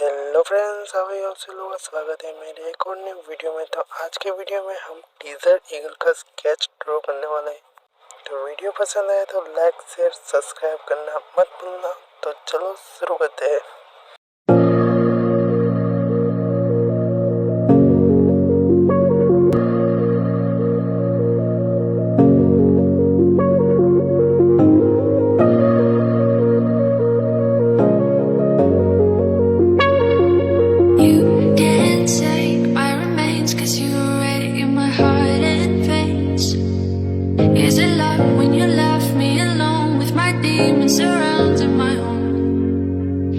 Hello friends, आप सभी लोगों का स्वागत है मेरे एक और नई वीडियो में। तो आज के वीडियो में हम टीजर ईगल का स्केच ड्रॉ करने वाले हैं। तो वीडियो पसंद आए तो लाइक शेयर सब्सक्राइब करना मत भूलना। तो चलो शुरू करते हैं। Is it love when you left me alone with my demons surrounding my home?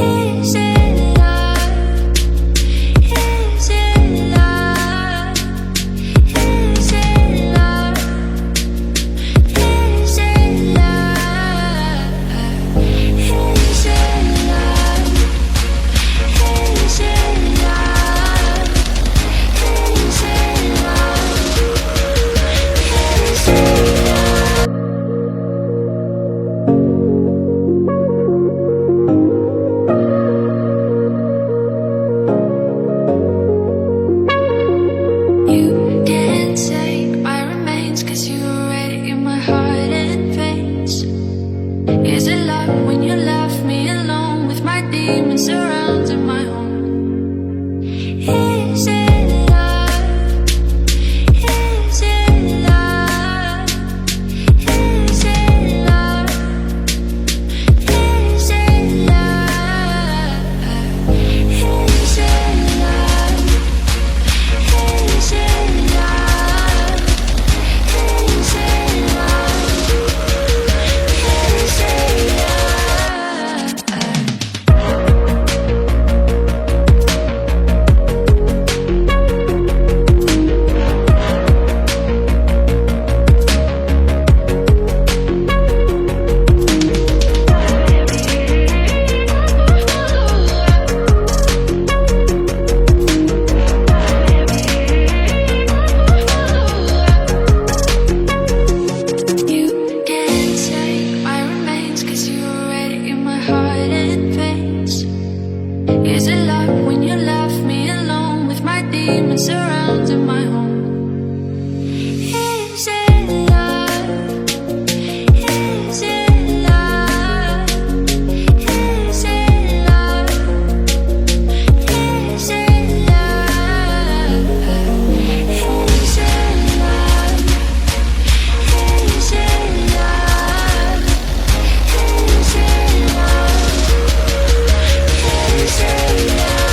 Is it love? Is it love? Is it love? Is it love? Is it love? Is it love? Is it You can't take my remains, 'cause you already in my heart and veins. Is it love when you left me alone with my demons surrounding my home? Is it love? Is it love? Is it love? Is it love? Is it love? Is it love? Is it You can't take my remains, 'cause you already in my heart and veins. Is it love when you left me alone with my demons surrounding my home? Is it love? Is it love? Is it love? Is it love? Is it love? Is it love? Is it love? Is it love?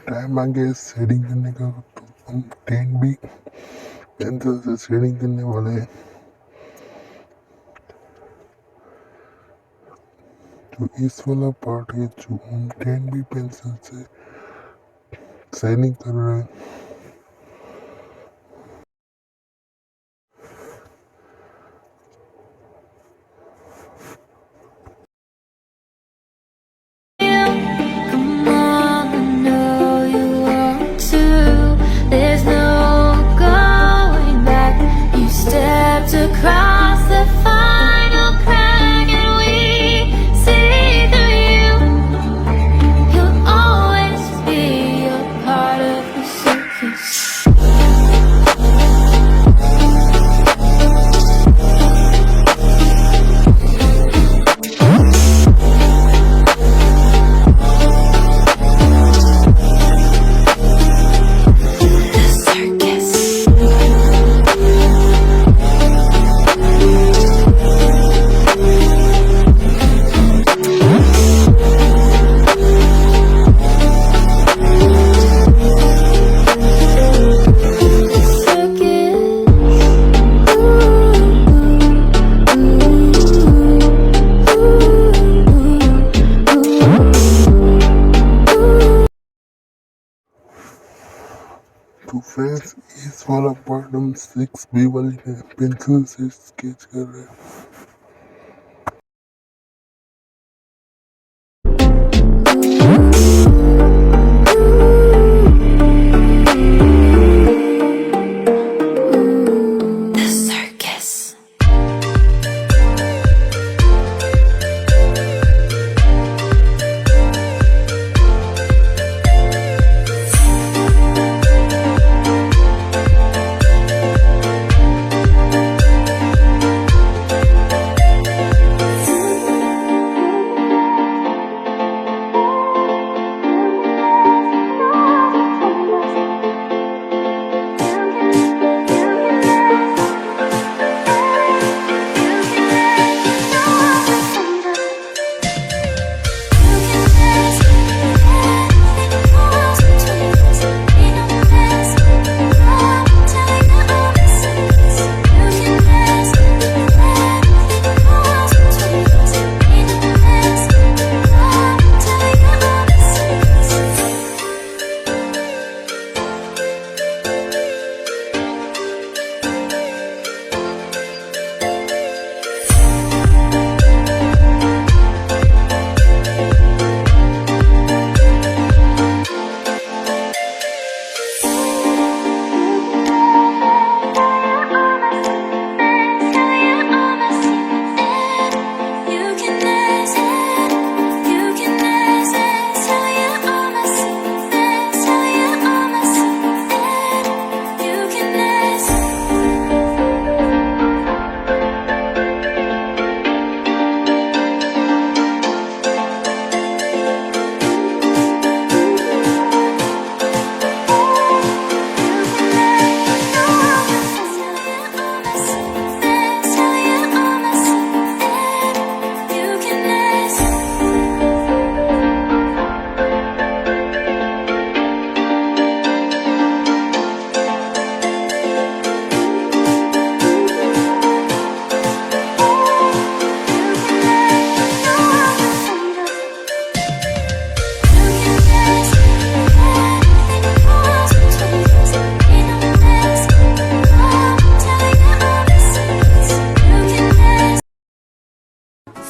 Time आ गया shading करने का, तो हम 10B pencil से shading करने वाले हैं। जो इस वाला पार्ट है जो हम 10B पेंसिल से शेडिंग कर रहे हैं। Come on, I know you want to. There's no going back. You stepped across the final crack, and we see through you. You'll always be a part of the circus. तो friends इस वाला part हम 6B वाली pencil से sketch कर रहे हैं। The circus.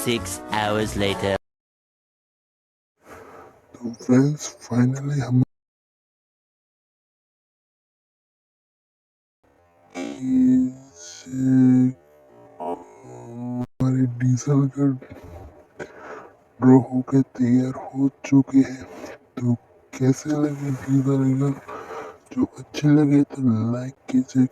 Six hours later. तो फ्रेंड्स फाइनली हम हमारे डीजल का ड्रॉ होकर तैयार हो चुके हैं। तो कैसे लगे डीजल, जो अच्छे लगे तो लाइक कीजिए।